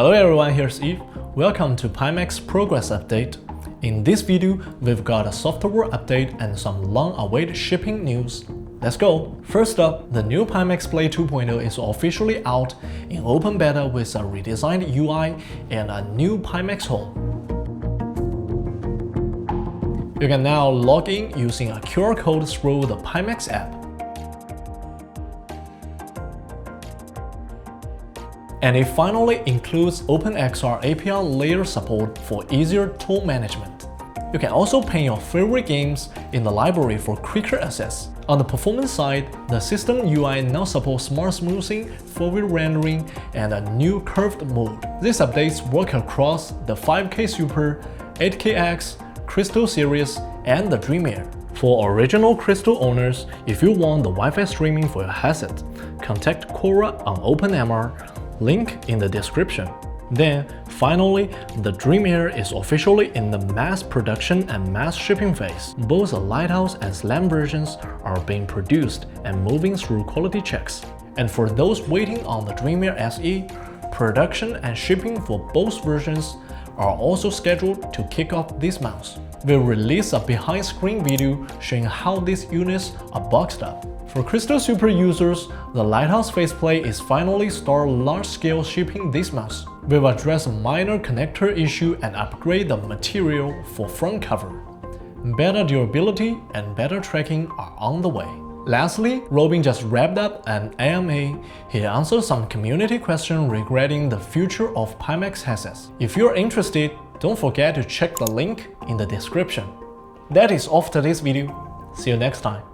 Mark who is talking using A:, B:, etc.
A: Hello everyone, here's Eve. Welcome to Pimax Progress Update. In this video, we've got a software update and some long-awaited shipping news. Let's go! First up, the new Pimax Play 2.0 is officially out in open beta with a redesigned UI and a new Pimax home. You can now log in using a QR code through the Pimax app. And it finally includes OpenXR API layer support for easier tool management. You can also pin your favorite games in the library for quicker access. On the performance side, the system UI now supports smart smoothing, forward rendering, and a new curved mode. These updates work across the 5K Super, 8KX, Crystal series, and the Dream Air. For original Crystal owners, if you want the Wi-Fi streaming for your headset, contact Quora on OpenMR, link in the description. Then, finally, the Dream Air is officially in the mass production and mass shipping phase. Both the Lighthouse and Slam versions are being produced and moving through quality checks. And for those waiting on the Dream Air SE, production and shipping for both versions are also scheduled to kick off this month. We'll release a behind-screen video showing how these units are boxed up. For Crystal Super users, the Lighthouse faceplate is finally start large-scale shipping this month. We'll address a minor connector issue and upgrade the material for front cover. Better durability and better tracking are on the way. Lastly, Robin just wrapped up an AMA. He answered some community questions regarding the future of Pimax headsets. If you're interested, don't forget to check the link in the description. That is all for today's video. See you next time.